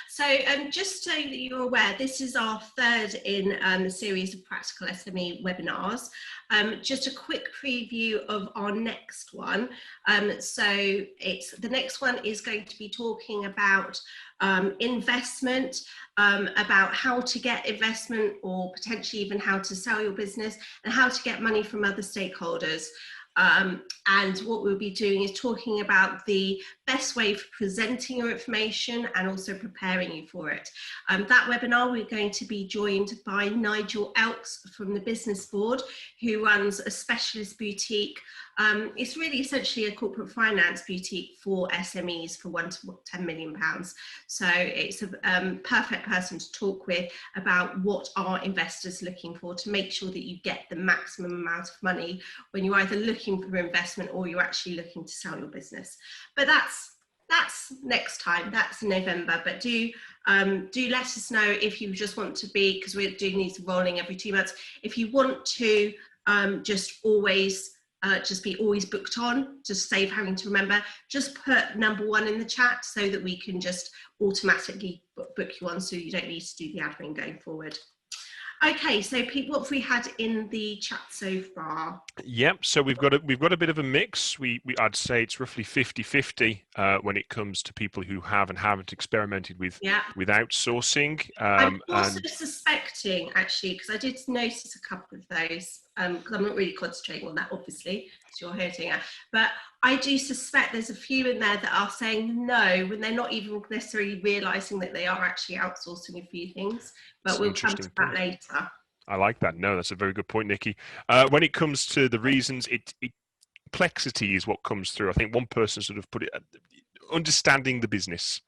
So just so that you're aware, this is our third in a series of practical SME webinars. Just a quick preview of our next one. The next one is going to be talking about investment, about how to get investment or potentially even how to sell your business and how to get money from other stakeholders. And what we'll be doing is talking about the best way for presenting your information and also preparing you for it. That webinar, we're going to be joined by Nigel Elks from the Business Board, who runs a specialist boutique. It's really essentially a corporate finance boutique for SMEs for £1 to £10 million. So it's a perfect person to talk with about what are investors looking for to make sure that you get the maximum amount of money when you're either looking for investment or you're actually looking to sell your business. But that's next time, that's in November. But do let us know if you just want to be, because we're doing these rolling every 2 months, if you want to just be always booked on, just save having to remember, just put number 1 in the chat so that we can just automatically book you on so you don't need to do the admin going forward. Okay, so Pete, what have we had in the chat so far? Yep, so we've got a bit of a mix. I'd say it's roughly 50-50 when it comes to people who have and haven't experimented with outsourcing. I'm also suspecting, actually, because I did notice a couple of those, because I'm not really concentrating on that, obviously, because you're hurting it. But I do suspect there's a few in there that are saying no when they're not even necessarily realising that they are actually outsourcing a few things. But we'll come to that later. I like that. No, that's a very good point, Nikki. When it comes to the reasons, complexity is what comes through. I think one person sort of put it, understanding the business.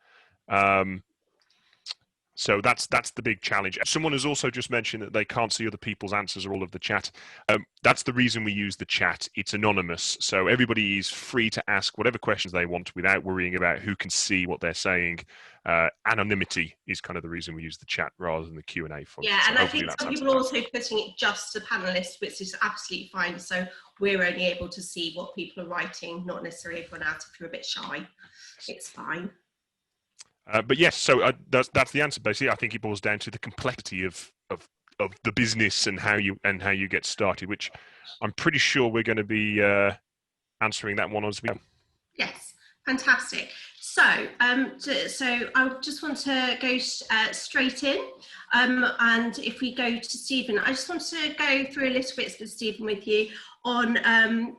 So that's the big challenge. Someone has also just mentioned that they can't see other people's answers or all of the chat. That's the reason we use the chat. It's anonymous, so everybody is free to ask whatever questions they want without worrying about who can see what they're saying. Anonymity is kind of the reason we use the chat rather than the Q&A function. Yeah, and I think some people are also putting it just to panelists, which is absolutely fine. So we're only able to see what people are writing, not necessarily everyone else. If you're a bit shy, it's fine. But yes, so that's the answer. Basically, I think it boils down to the complexity of the business and how you get started, which I'm pretty sure we're going to be answering that one as we go. Yes, fantastic. So I just want to go straight in, and if we go to Stephen, I just want to go through a little bit with Stephen with you on,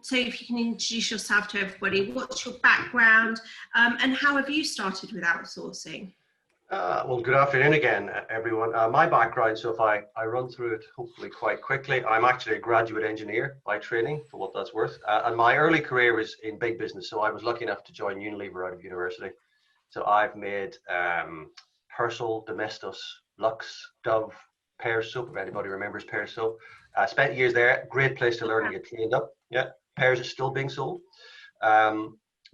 so if you can introduce yourself to everybody, what's your background, and how have you started with outsourcing? Well, good afternoon again, everyone. My background, so if I run through it hopefully quite quickly, I'm actually a graduate engineer by training, for what that's worth. And my early career was in big business, so I was lucky enough to join Unilever out of university. So I've made Persil, Domestos, Lux, Dove, Pears soap, if anybody remembers Pears soap. Spent years there, great place to learn and get trained up. Yeah, Pears is still being sold.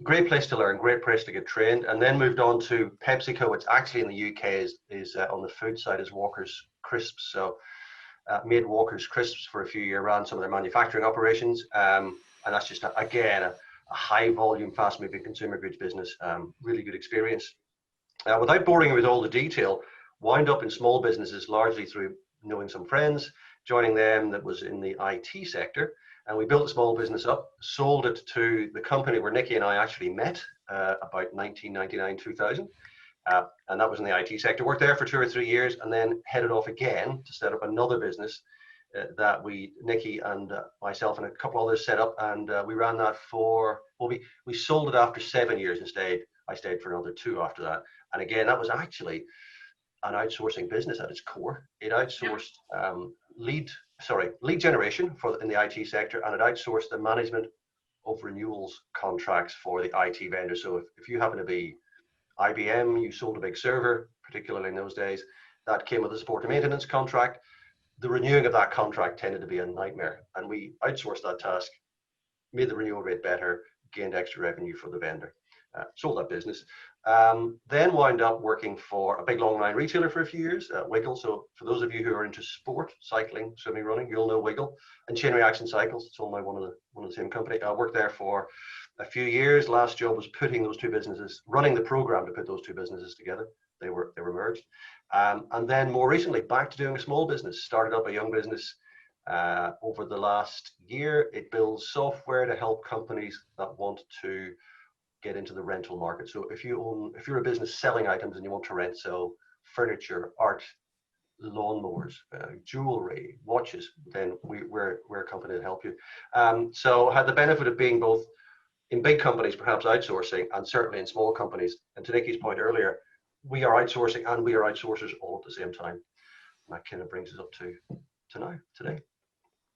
Great place to learn, great place to get trained, and then moved on to PepsiCo. It's actually in the UK is on the food side is Walker's Crisps. So made Walker's Crisps for a few years, ran some of their manufacturing operations, and that's just again a high volume, fast moving consumer goods business. Really good experience. Without boring you with all the detail, wound up in small businesses largely through knowing some friends, joining them that was in the IT sector. And we built a small business up, sold it to the company where Nikki and I actually met about 1999, 2000. And that was in the IT sector. Worked there for 2 or 3 years and then headed off again to set up another business that Nikki and myself and a couple others set up. And we ran that for, well, we sold it after 7 years and I stayed for another 2 after that. And again, that was actually an outsourcing business at its core. It outsourced lead generation in the IT sector, and it outsourced the management of renewals contracts for the IT vendors. So if you happen to be IBM, you sold a big server, particularly in those days, that came with a support and maintenance contract. The renewing of that contract tended to be a nightmare, and we outsourced that task, made the renewal rate better, gained extra revenue for the vendor. Sold that business. Then wound up working for a big long line retailer for a few years, Wiggle. So for those of you who are into sport, cycling, swimming, running, you'll know Wiggle. And Chain Reaction Cycles, it's all now one of the same company. I worked there for a few years. Last job was putting those 2 businesses, running the program to put those 2 businesses together. they were merged. And then more recently, back to doing a small business. Started up a young business over the last year. It builds software to help companies that want to get into the rental market. So if you're a business selling items and you want to rent, so furniture, art, lawnmowers, jewelry, watches, then we're a company to help you. So had the benefit of being both in big companies, perhaps outsourcing, and certainly in small companies. And to Nikki's point earlier, we are outsourcing and we are outsourcers all at the same time. And that kind of brings us up to now, today.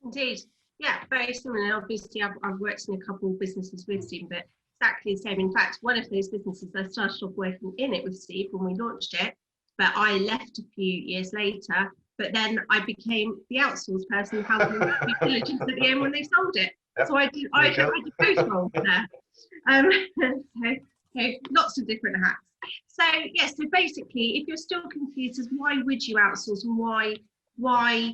Indeed. Yeah, very similar. Obviously, I've worked in a couple of businesses with Steve, but exactly the same. In fact, one of those businesses, I started off working in it with Steve when we launched it, but I left a few years later. But then I became the outsourced person helping with due diligence at the end when they sold it. Yep. So I did both roles there. So lots of different hats. So yes, so basically, if you're still confused as why would you outsource and why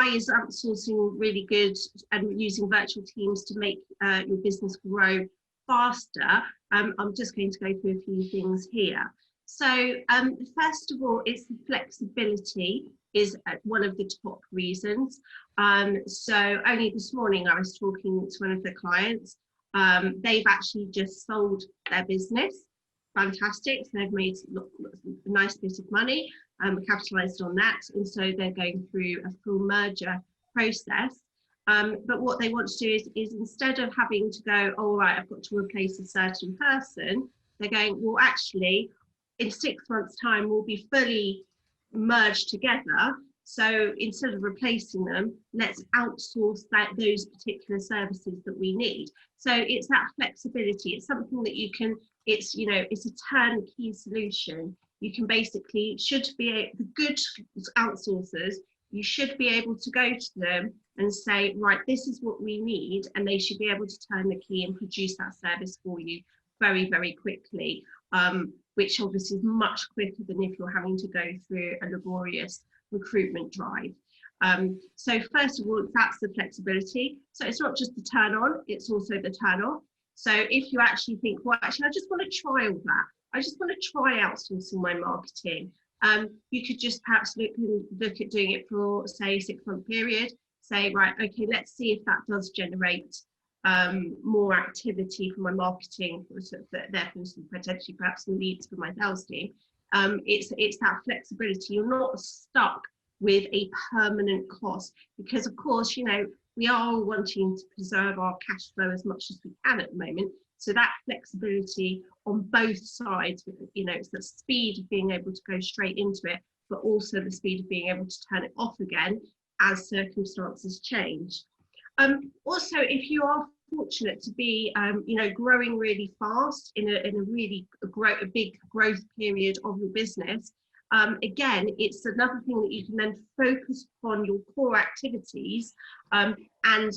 is outsourcing really good and using virtual teams to make your business grow faster, I'm just going to go through a few things here. So first of all, it's the flexibility is one of the top reasons. So only this morning I was talking to one of the clients. They've actually just sold their business. Fantastic. So they've made a nice bit of money, capitalized on that. And so they're going through a full merger process. But what they want to do is instead of having to go, oh, right, I've got to replace a certain person, they're going, well, actually, in 6 months' time, we'll be fully merged together. So instead of replacing them, let's outsource those particular services that we need. So it's that flexibility. It's something that you can, it's a turnkey solution. You can basically, the good outsourcers, you should be able to go to them and say, right, this is what we need. And they should be able to turn the key and produce that service for you very, very quickly, which obviously is much quicker than if you're having to go through a laborious recruitment drive. So first of all, that's the flexibility. So it's not just the turn on, it's also the turn off. So if you actually think, well, actually, I just want to try all that. I just want to try outsourcing my marketing. You could just perhaps look at doing it for, say, a 6-month period. Say, right, okay, let's see if that does generate more activity for my marketing, therefore potentially perhaps some leads for my sales team. It's that flexibility. You're not stuck with a permanent cost because, of course, we are wanting to preserve our cash flow as much as we can at the moment. So that flexibility on both sides, it's the speed of being able to go straight into it, but also the speed of being able to turn it off again as circumstances change. Also, if you are fortunate to be, growing really fast in a really big growth period of your business, again, it's another thing that you can then focus on your core activities, and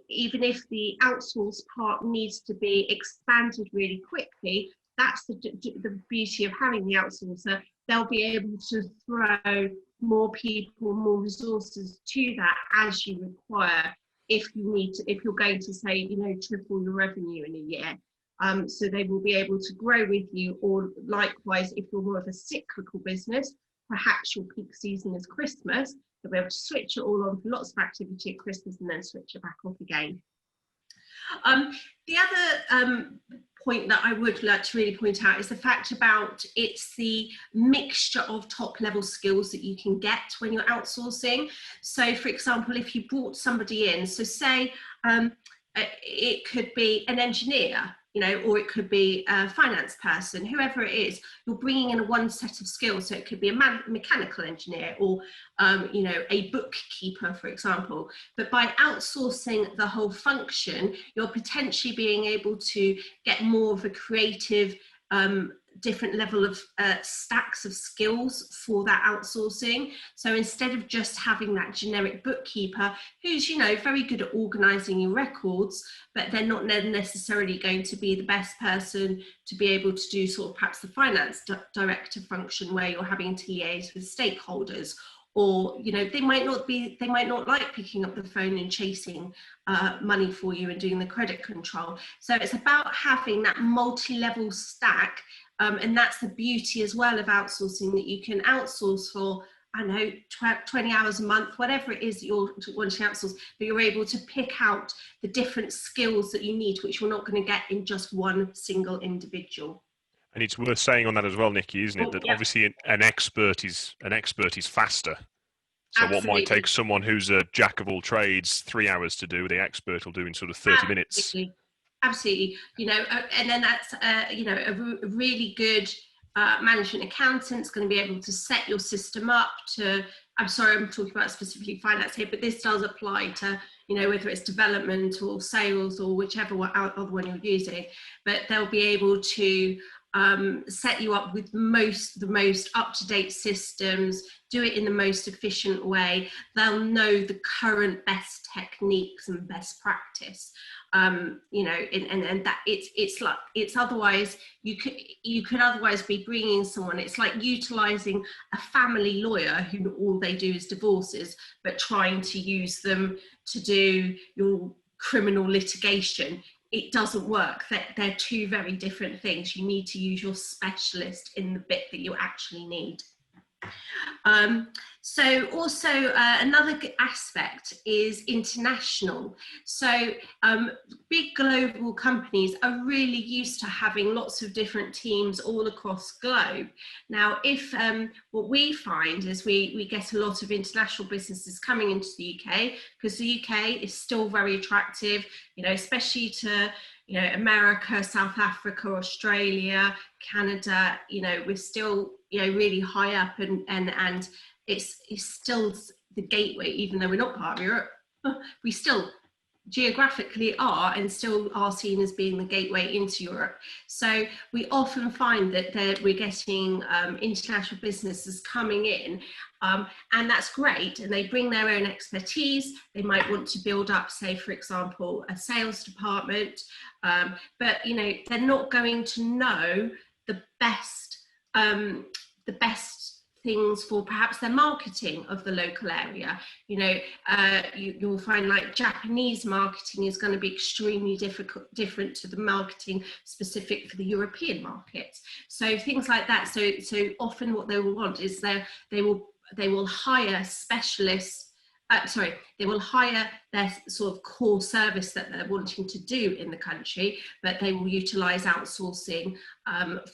even if the outsourced part needs to be expanded really quickly, that's the beauty of having the outsourcer. They'll be able to throw more people, more resources to that as you require. If you're going to say, triple your revenue in a year. So they will be able to grow with you, or likewise, if you're more of a cyclical business, perhaps your peak season is Christmas, they'll be able to switch it all on for lots of activity at Christmas and then switch it back off again. The other point that I would like to really point out is the fact about it's the mixture of top level skills that you can get when you're outsourcing. So for example, if you brought somebody in, so say it could be an engineer, or it could be a finance person, whoever it is, you're bringing in one set of skills. So it could be a mechanical engineer or, a bookkeeper, for example. But by outsourcing the whole function, you're potentially being able to get more of a creative, different level of stacks of skills for that outsourcing. So instead of just having that generic bookkeeper who's, very good at organizing your records, but they're not necessarily going to be the best person to be able to do sort of perhaps the finance director function where you're having to liaise with stakeholders, or they might not like picking up the phone and chasing money for you and doing the credit control. So it's about having that multi-level stack And that's the beauty as well of outsourcing, that you can outsource for, I don't know, 20 hours a month, whatever it is that you're wanting to outsource, but you're able to pick out the different skills that you need, which you're not going to get in just one single individual. And it's worth saying on that as well, Nikki, isn't it, that Yeah. obviously an expert is faster. So Absolutely. what might take someone who's a jack of all trades 3 hours to do, the expert will do in sort of 30 minutes. Absolutely. You know, and then that's, you know, a really good management accountant is going to be able to set your system up to, I'm sorry, I'm talking about specifically finance here, but this does apply to, you know, whether it's development or sales or whichever other one you're using, but they'll be able to set you up with the most up-to-date systems, do it in the most efficient way. They'll know the current best techniques and best practice. You know, and that it's otherwise you could otherwise be bringing someone. It's like utilizing a family lawyer who all they do is divorces, but trying to use them to do your criminal litigation. It doesn't work. They're two very different things. You need to use your specialist in the bit that you actually need. So also another aspect is international. So big global companies are really used to having lots of different teams all across the globe. Now, if what we find is we get a lot of international businesses coming into the UK, because the UK is still very attractive, you know, especially to, you know, America, South Africa, Australia, Canada. You know, we're still, you know, really high up, and it's still the gateway, even though we're not part of Europe. We still geographically are, and still are seen as being the gateway into Europe. So we often find that we're getting international businesses coming in, and that's great, and they bring their own expertise. They might want to build up, say, for example, a sales department, but, you know, they're not going to know the best things for perhaps their marketing of the local area. You know, you'll find like Japanese marketing is going to be extremely different to the marketing specific for the European market. So things like that. So often what they will want is they will hire specialists. They will hire their sort of core service that they're wanting to do in the country, but they will utilise outsourcing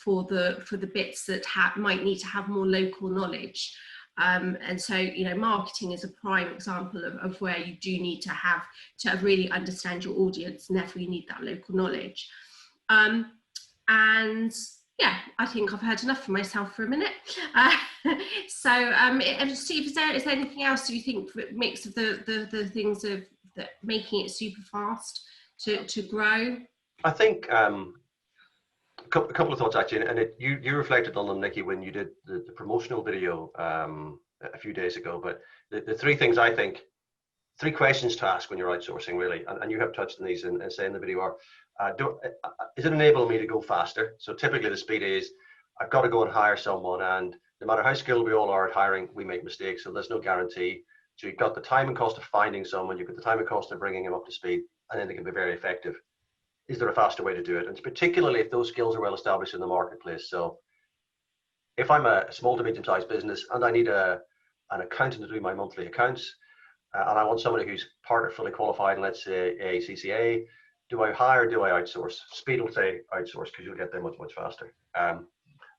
for the bits that might need to have more local knowledge. And so, you know, marketing is a prime example of where you do need to really understand your audience, and therefore you need that local knowledge. And yeah, I think I've heard enough for myself for a minute. Steve, is there anything else you think makes of the things of that making it super fast to grow? I think a couple of thoughts actually, and you reflected on them, Nikki, when you did the promotional video a few days ago. But the three things I think, three questions to ask when you're outsourcing, really, and you have touched on these and say in the video are, is it enabling me to go faster? So typically the speed is, I've got to go and hire someone, and no matter how skilled we all are at hiring, we make mistakes, so there's no guarantee. So you've got the time and cost of finding someone, you've got the time and cost of bringing them up to speed, and then they can be very effective. Is there a faster way to do it? And particularly if those skills are well established in the marketplace. So if I'm a small to medium-sized business and I need an accountant to do my monthly accounts, and I want somebody who's part or fully qualified, let's say a CCA, do I hire, do I outsource? Speed will say outsource, because you'll get them much you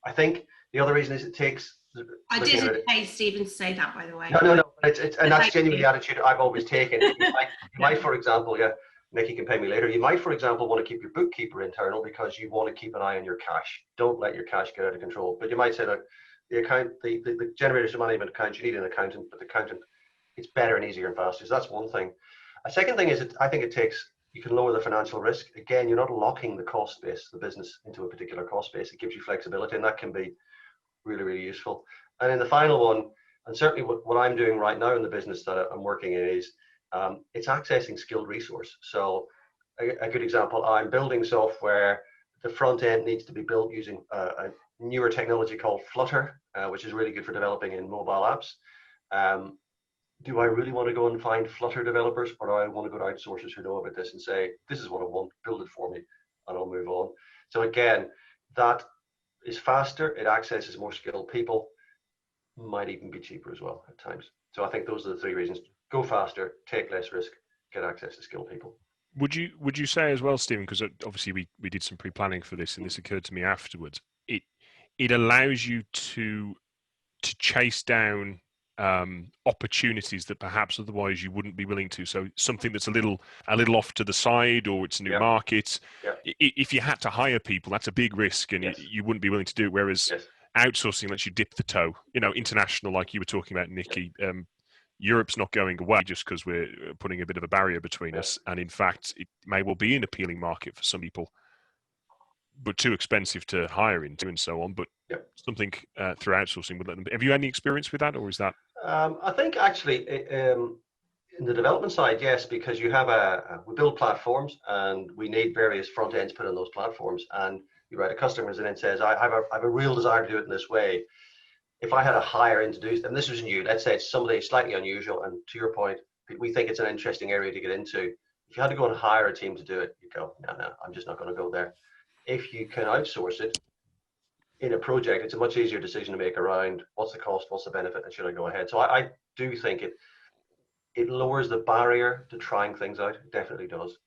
I think the other reason is it takes... I didn't pay Stephen to say that, by the way. No. And that's genuinely the attitude I've always taken. You might, for example, yeah, Nikki can pay me later. You might, for example, want to keep your bookkeeper internal because you want to keep an eye on your cash. Don't let your cash get out of control. But you might say that the generators of management accounts, you need an accountant, but the accountant, it's better and easier and faster. So that's one thing. A second thing is I think you can lower the financial risk. Again, you're not locking the cost base of the business into a particular cost base. It gives you flexibility, and that can be really, really useful. And then the final one, and certainly what I'm doing right now in the business that I'm working in is, it's accessing skilled resource. So a good example, I'm building software. The front end needs to be built using a newer technology called Flutter, which is really good for developing in mobile apps. Do I really want to go and find Flutter developers, or do I want to go to outsourcers who know about this and say, this is what I want, build it for me, and I'll move on? So again, that is faster, it accesses more skilled people, might even be cheaper as well at times. So I think those are the three reasons. Go faster, take less risk, get access to skilled people. Would you say as well, Stephen, because obviously we did some pre-planning for this and this occurred to me afterwards, it allows you to chase down opportunities that perhaps otherwise you wouldn't be willing to. So something that's a little off to the side, or it's a new market. If you had to hire people, that's a big risk, and you wouldn't be willing to do it. Whereas outsourcing lets you dip the toe. International, like you were talking about, Nikki. Europe's not going away just because we're putting a bit of a barrier between us, and in fact, it may well be an appealing market for some people, but too expensive to hire into and so on. But something through outsourcing would let them. Have you had any experience with that, or is that? I think actually in the development side, yes, because you have we build platforms and we need various front ends put on those platforms, and you write a customer and then says, I have a real desire to do it in this way. If I had a hire in to do, and this was new, let's say it's somebody slightly unusual, and to your point, we think it's an interesting area to get into. If you had to go and hire a team to do it, you go, no, I'm just not going to go there. If you can outsource it in a project, it's a much easier decision to make around what's the cost, what's the benefit, and should I go ahead? So I do think it lowers the barrier to trying things out. It definitely does.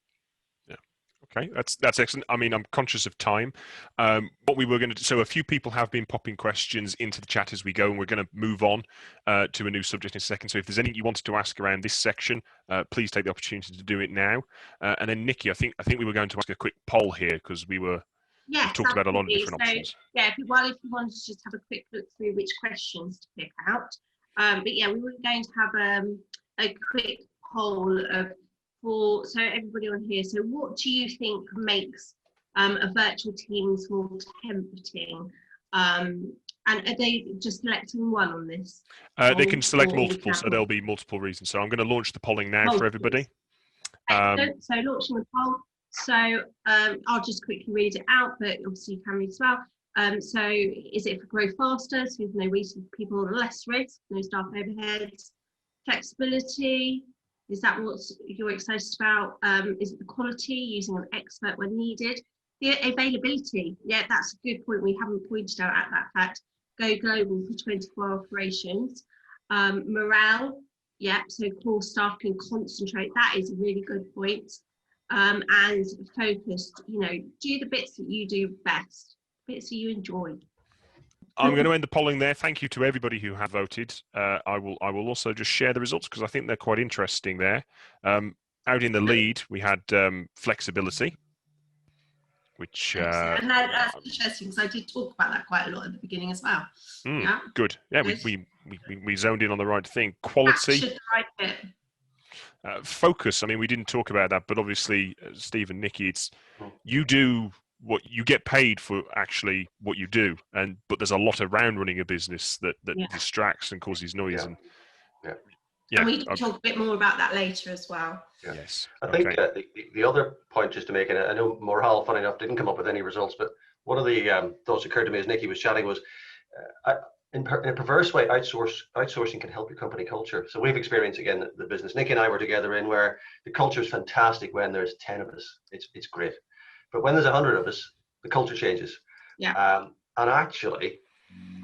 Okay, that's excellent. I mean, I'm conscious of time. What we were going to do, so a few people have been popping questions into the chat as we go, and we're going to move on to a new subject in a second. So if there's anything you wanted to ask around this section, please take the opportunity to do it now. And then Nikki, I think we were going to ask a quick poll here because we talked about a lot of different options. Yeah, if you wanted to just have a quick look through which questions to pick out. But yeah, we were going to have a quick poll so everybody on here. So what do you think makes a virtual Teams more tempting? And are they just selecting one on this? They can select multiple, so there'll be multiple reasons. So I'm going to launch the polling now for everybody. So launching the poll. So I'll just quickly read it out, but obviously you can read as well. So is it for grow faster? So there's no reason for people less risk, no staff overheads, flexibility. Is that what you're excited about? Is it the quality, using an expert when needed? The availability, yeah, that's a good point. We haven't pointed out at that fact. Go global for 24 operations. Morale, yeah, so core staff can concentrate. That is a really good point. And focused, do the bits that you do best, bits that you enjoy. I'm going to end the polling there. Thank you to everybody who have voted. I will also just share the results because I think they're quite interesting there. Out in the lead, we had flexibility, which... and that's interesting because I did talk about that quite a lot at the beginning as well. Yeah. Good. Yeah, we zoned in on the right thing. Quality. Focus. I mean, we didn't talk about that, but obviously, Steve and Nikki, it's you do what you get paid for actually what you do, but there's a lot around running a business that distracts and causes noise. And we can talk a bit more about that later as well. Yeah. Yes. I think the other point just to make, and I know morale, funny enough, didn't come up with any results, but one of the thoughts occurred to me as Nikki was chatting was, in a perverse way, outsourcing can help your company culture. So we've experienced, again, the business Nikki and I were together in where the culture is fantastic when there's 10 of us. It's great. But when there's 100 of us, the culture changes. Yeah. And actually,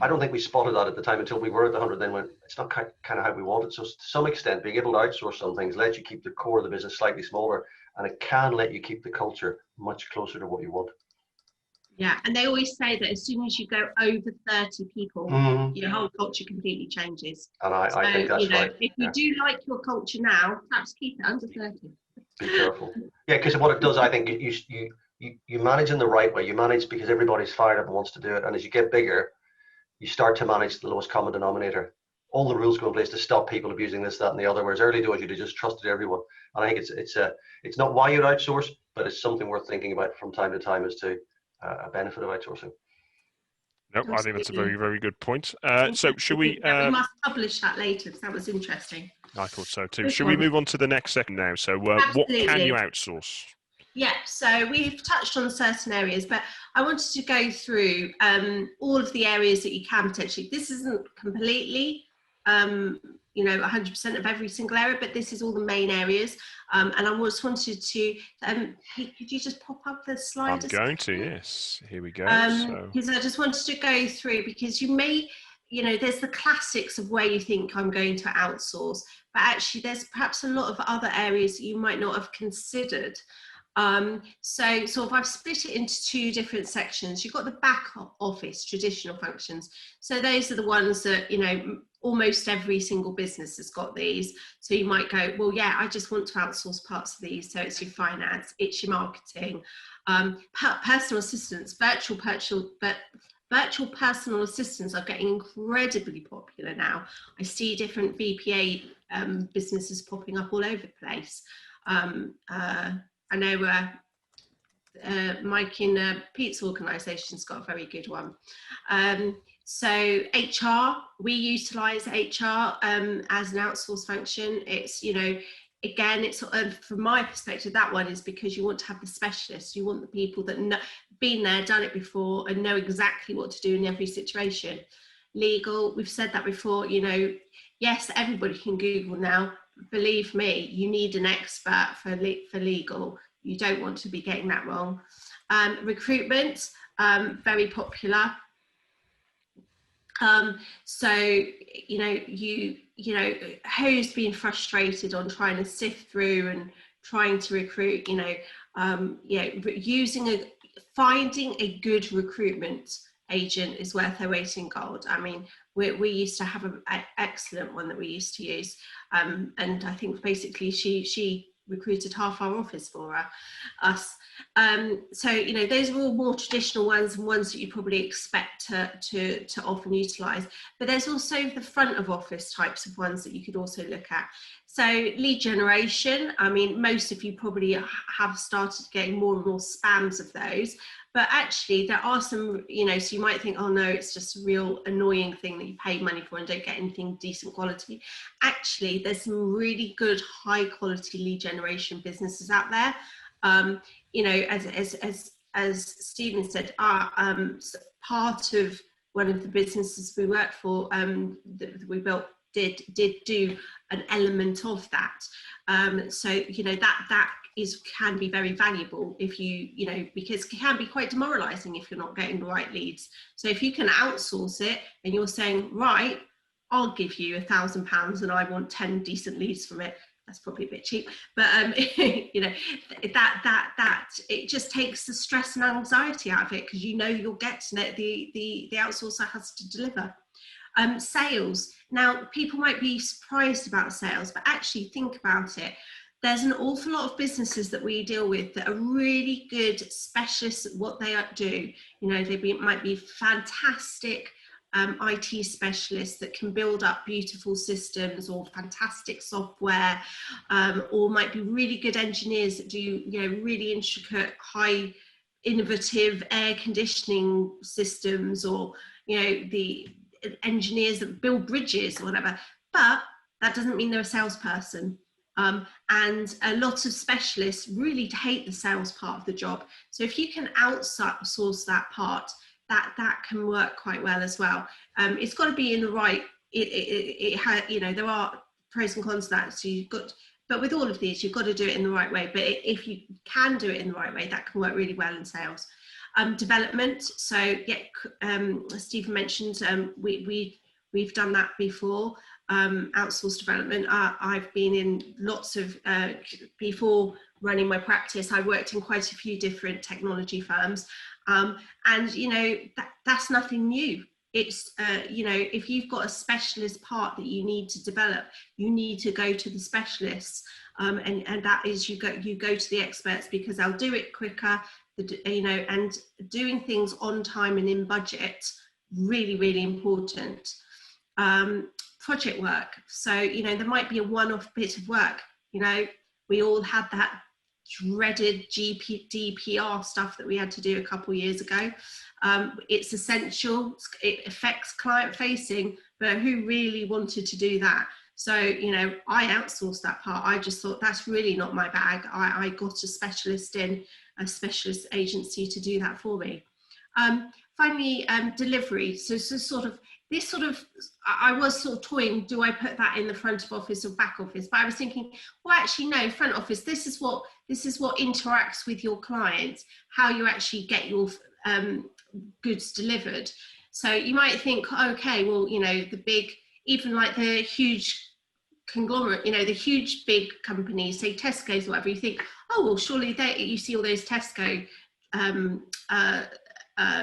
I don't think we spotted that at the time until we were at the 100, then when it's not kind of how we want it. So to some extent, being able to outsource some things lets you keep the core of the business slightly smaller, and it can let you keep the culture much closer to what you want. Yeah, and they always say that as soon as you go over 30 people, your whole culture completely changes. And I think that's right. If you do like your culture now, perhaps keep it under 30. Be careful. Yeah, because what it does, I think, you manage in the right way. You manage because everybody's fired up and wants to do it. And as you get bigger, you start to manage the lowest common denominator. All the rules go in place to stop people abusing this, that, and the other. Whereas early doors, you'd have just trusted everyone. And I think it's not why you'd outsource, but it's something worth thinking about from time to time as to a benefit of outsourcing. No, I think that's a very, very good point. So should we... we must publish that later because that was interesting. I thought so too. Should we move on to the next second now? So what can you outsource? Yeah, so we've touched on certain areas, but I wanted to go through all of the areas that you can potentially. This isn't completely you know, 100% of every single area, but this is all the main areas. And I just wanted to, Pete, could you just pop up the slide? I'm going to, yes. Here we go. Because I just wanted to go through, because you may, you know, there's the classics of where you think I'm going to outsource, but actually there's perhaps a lot of other areas that you might not have considered. So sort of I've split it into two different sections. You've got the back office traditional functions. So those are the ones that, you know, almost every single business has got these. So you might go, well, yeah, I just want to outsource parts of these. So it's your finance, it's your marketing, personal assistants, virtual personal assistants are getting incredibly popular now. I see different VPA businesses popping up all over the place. I know Mike in Pete's organisation's got a very good one. So HR, we utilise HR as an outsourced function. It's, you know, again, it's from my perspective, that one is because you want to have the specialists. You want the people that know, been there, done it before, and know exactly what to do in every situation. Legal, we've said that before, you know, yes, everybody can Google now. Believe me, you need an expert for legal. You don't want to be getting that wrong. Recruitment, very popular. So, you know, who's been frustrated on trying to sift through and trying to recruit, you know, finding a good recruitment agent is worth their weight in gold. I mean, we used to have an excellent one that we used to use, and I think basically she recruited half our office for us. So, you know, those are all more traditional ones and ones that you probably expect to often utilise. But there's also the front of office types of ones that you could also look at. So lead generation, I mean, most of you probably have started getting more and more spams of those. But actually there are some, you know, so you might think, oh no, it's just a real annoying thing that you pay money for and don't get anything decent quality. Actually, there's some really good high quality lead generation businesses out there. You know, as Stephen said, part of one of the businesses we worked for that we built did do an element of that. So, you know, that can be very valuable if you know, because it can be quite demoralizing if you're not getting the right leads. So if you can outsource it and you're saying, right, I'll give you £1,000 and I want 10 decent leads from it. That's probably a bit cheap, but you know, that it just takes the stress and anxiety out of it, because you know you're getting it. The outsourcer has to deliver. Sales. Now, people might be surprised about sales, but actually think about it. There's an awful lot of businesses that we deal with that are really good specialists at what they do. You know, might be fantastic IT specialists that can build up beautiful systems or fantastic software, or might be really good engineers that do, you know, really intricate, high, innovative air conditioning systems, or, you know, the engineers that build bridges or whatever. But that doesn't mean they're a salesperson. And a lot of specialists really hate the sales part of the job. So if you can outsource that part, that can work quite well as well. It's got to be in the right, you know, there are pros and cons to that. So but with all of these, you've got to do it in the right way. But if you can do it in the right way, that can work really well in sales. Development. So yeah, Stephen mentioned we've done that before. Outsourced development. I've been in lots of, before running my practice, I worked in quite a few different technology firms. And, you know, that's nothing new. It's, you know, if you've got a specialist part that you need to develop, you need to go to the specialists. And that is, you go to the experts, because they'll do it quicker, you know, and doing things on time and in budget, really, really important. Project work. So, you know, there might be a one-off bit of work. You know, we all had that dreaded DPR stuff that we had to do a couple of years ago. It's essential. It affects client facing, but who really wanted to do that? So, you know, I outsourced that part. I just thought that's really not my bag. I got a specialist agency to do that for me. Finally, delivery. So sort of, this sort of, I was sort of toying, do I put that in the front of office or back office? But I was thinking, well, actually, no, front office, this is what interacts with your clients, how you actually get your goods delivered. So you might think, okay, well, you know, the big, even like the huge conglomerate, you know, the huge big companies, say Tesco's or whatever, you think, oh, well, surely you see all those Tesco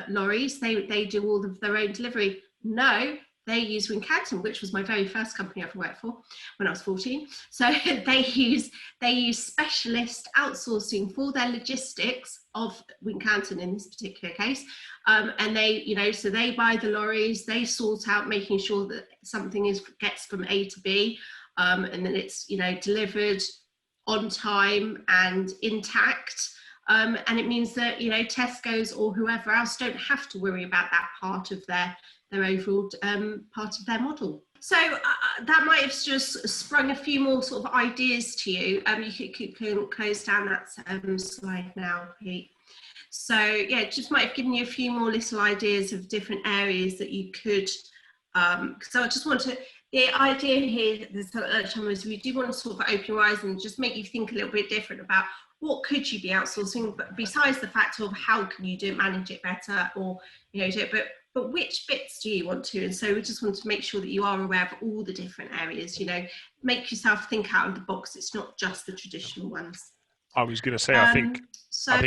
lorries, they do all of their own delivery. No, they use Wincanton, which was my very first company I ever worked for when I was 14. So they use specialist outsourcing for their logistics of Wincanton in this particular case. And they, you know, so they buy the lorries, they sort out making sure that something gets from A to B, and then it's, you know, delivered on time and intact. And it means that, you know, Tesco's or whoever else don't have to worry about that part of their overall part of their model. So that might have just sprung a few more sort of ideas to you. You can close down that slide now, Pete. So yeah, just might have given you a few more little ideas of different areas that you could, because I just want to, the idea here is we do want to sort of open your eyes and just make you think a little bit different about what could you be outsourcing, but besides the fact of how can you manage it better, or, you know, do it, but which bits do you want to? And so we just want to make sure that you are aware of all the different areas, you know, make yourself think out of the box. It's not just the traditional ones. I was going to say, I think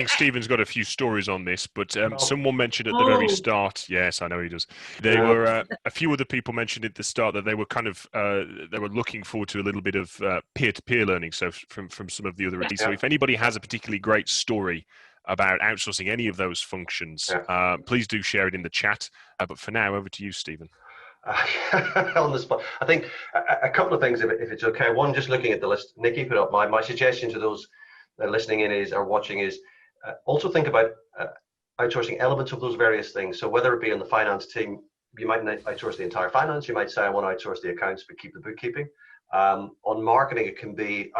Stephen's got a few stories on this, but someone mentioned at the very start. Yes, I know he does. They were a few other people mentioned at the start that they were kind of they were looking forward to a little bit of peer-to-peer learning. So from some of the other. So if anybody has a particularly great story about outsourcing any of those functions, please do share it in the chat. But for now, over to you, Stephen. On the spot, I think a couple of things, if it's okay. One, just looking at the list, Nikki put up my suggestion to those listening in is, or watching is, also think about outsourcing elements of those various things. So whether it be in the finance team, you might not outsource the entire finance. You might say, I want to outsource the accounts, but keep the bookkeeping. On marketing, it can be,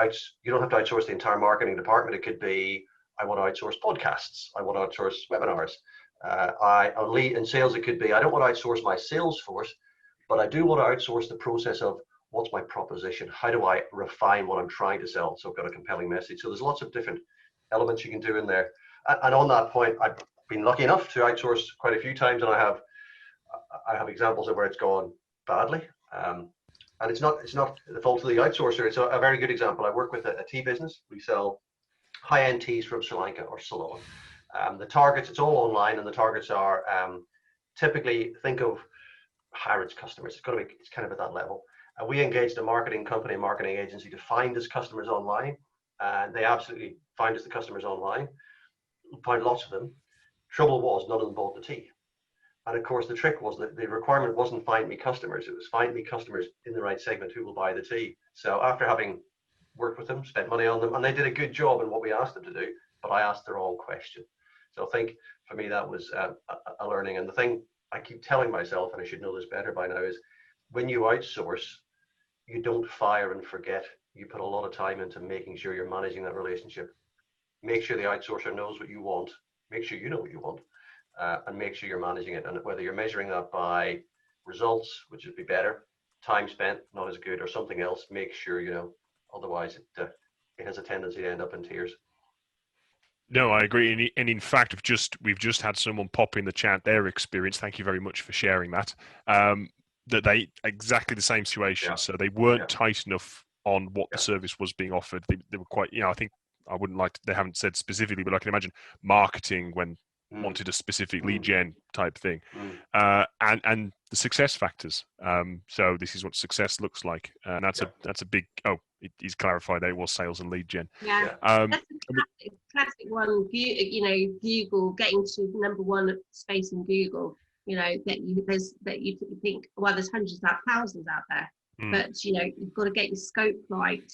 you don't have to outsource the entire marketing department. It could be, I want to outsource podcasts. I want to outsource webinars. On lead and sales, it could be, I don't want to outsource my sales force, but I do want to outsource the process of what's my proposition? How do I refine what I'm trying to sell? So I've got a compelling message. So there's lots of different elements you can do in there. And on that point, I've been lucky enough to outsource quite a few times, and I have examples of where it's gone badly. And it's not the fault of the outsourcer. It's a very good example. I work with a tea business. We sell high-end teas from Sri Lanka or Ceylon. The targets, it's all online, and the targets are typically, think of Harrods customers. It's kind of at that level. We engaged a marketing agency to find us customers online, and they absolutely find us the customers online. We found lots of them. Trouble was, none of them bought the tea. And of course, the trick was that the requirement wasn't find me customers. It was find me customers in the right segment who will buy the tea. So after having worked with them, spent money on them, and they did a good job in what we asked them to do, but I asked the wrong question. So I think for me, that was a learning. And the thing I keep telling myself, and I should know this better by now, is when you outsource, you don't fire and forget. You put a lot of time into making sure you're managing that relationship. Make sure the outsourcer knows what you want. Make sure you know what you want, and make sure you're managing it. And whether you're measuring that by results, which would be better, time spent, not as good, or something else, make sure you know. Otherwise, it has a tendency to end up in tears. No, I agree. And in fact, we've just had someone pop in the chat their experience. Thank you very much for sharing that. That they exactly the same situation. Yeah. So they weren't tight enough on what the service was being offered. They were quite, I think I wouldn't like to, they haven't said specifically, but I can imagine marketing when wanted a specific lead gen type thing, and the success factors. So this is what success looks like, and that's a big. Oh, he's clarified that it was sales and lead gen. Yeah, that's a classic one. Google getting to #1 space in Google. That you think, well, there's hundreds, thousands out there, but you've got to get your scope right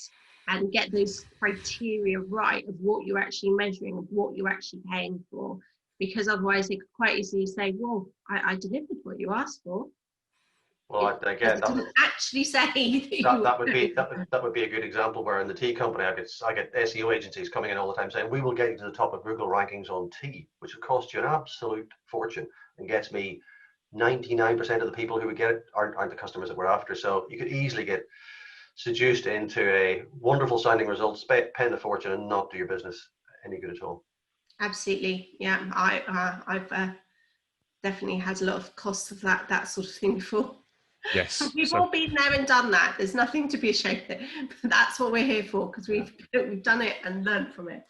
and get those criteria right of what you're actually measuring, of what you're actually paying for, because otherwise they could quite easily say, well, I delivered what you asked for. Well, again, that would actually say that would be a good example where in the tea company I get SEO agencies coming in all the time saying, we will get you to the top of Google rankings on tea, which will cost you an absolute fortune and gets me 99% of the people who would get it aren't the customers that we're after. So you could easily get seduced into a wonderful sounding result, spend a fortune, and not do your business any good at all. Absolutely, yeah. I've definitely had a lot of costs of that sort of thing before. Yes. We've all been there and done that. There's nothing to be ashamed of. That's what we're here for, because we've done it and learned from it.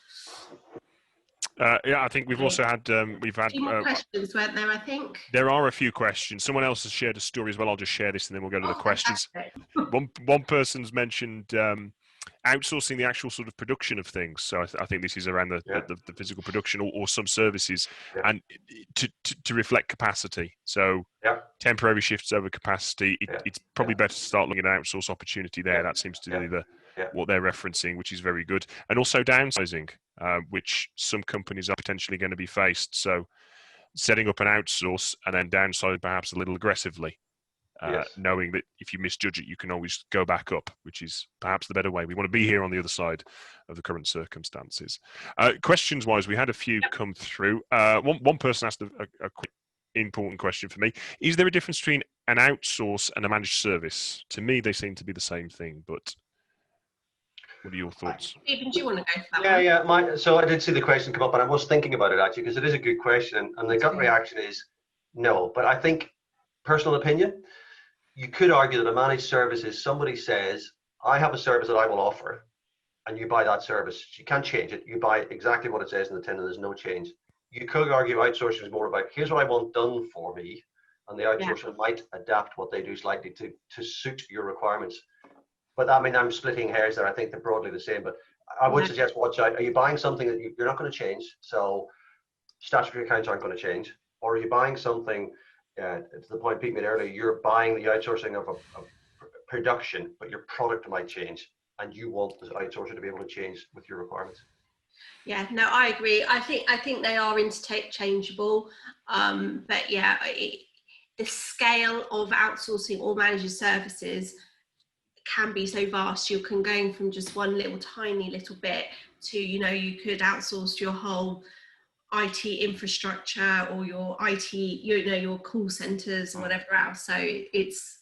Yeah, I think we've also had A few more questions, weren't there? I think there are a few questions. Someone else has shared a story as well. I'll just share this and then we'll go to the questions. One person's mentioned outsourcing the actual sort of production of things. So I think this is around the physical production or some services, and to reflect capacity. So temporary shifts over capacity. It's probably better to start looking at an outsource opportunity there. That seems to be what they're referencing, which is very good. And also downsizing, which some companies are potentially going to be faced. So setting up an outsource and then downsize perhaps a little aggressively. Knowing that if you misjudge it, you can always go back up, which is perhaps the better way. We want to be here on the other side of the current circumstances. Questions-wise, we had a few come through. One person asked a quick important question for me. Is there a difference between an outsource and a managed service? To me, they seem to be the same thing, but what are your thoughts? Stephen, do you want to go for that one? Yeah. So I did see the question come up, and I was thinking about it actually, because it is a good question, and the gut reaction is no. But I think, personal opinion, you could argue that a managed service is somebody says, I have a service that I will offer, and you buy that service. You can't change it. You buy exactly what it says in the tin, and there's no change. You could argue outsourcing is more about, here's what I want done for me, and the outsourcer might adapt what they do slightly to suit your requirements. But I mean, I'm splitting hairs there. I think they're broadly the same, but I would suggest watch out. Are you buying something that you're not going to change? So statutory accounts aren't going to change. Or are you buying something, to the point Pete made earlier, you're buying the outsourcing of production, but your product might change, and you want the outsourcer to be able to change with your requirements. Yeah, no, I agree. I think they are interchangeable, but yeah, the scale of outsourcing or managed services can be so vast. You can go from just one little tiny little bit to, you could outsource your whole IT infrastructure or your IT, your call centers and whatever else. So it's,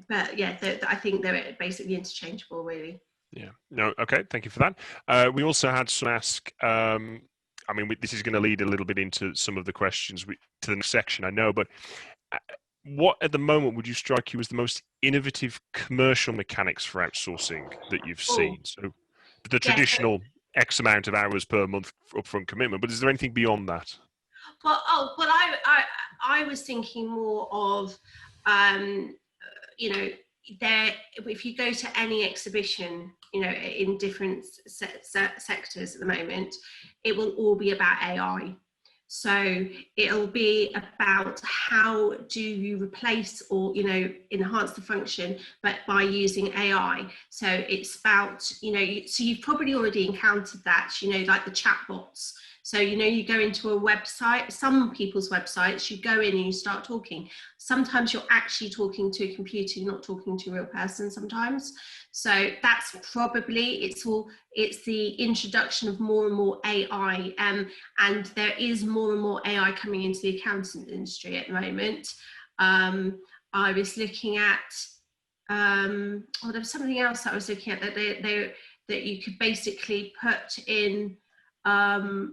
but yeah, I think they're basically interchangeable, really. Yeah. No. Okay. Thank you for that. We also had some ask. I mean, this is going to lead a little bit into some of the questions to the next section, I know, but what at the moment would you strike you as the most innovative commercial mechanics for outsourcing that you've seen? So the traditional X amount of hours per month upfront commitment, but is there anything beyond that? Well, I was thinking more of, if you go to any exhibition, in different sectors at the moment, it will all be about AI. So it'll be about how do you replace or, enhance the function, but by using AI. So it's about, so you've probably already encountered that, like the chatbots. So, you go into a website, some people's websites, you go in and you start talking. Sometimes you're actually talking to a computer, you're not talking to a real person sometimes. So that's probably, it's the introduction of more and more AI, and there is more and more AI coming into the accounting industry at the moment. I was looking at, there was something else that I was looking at that you could basically put in,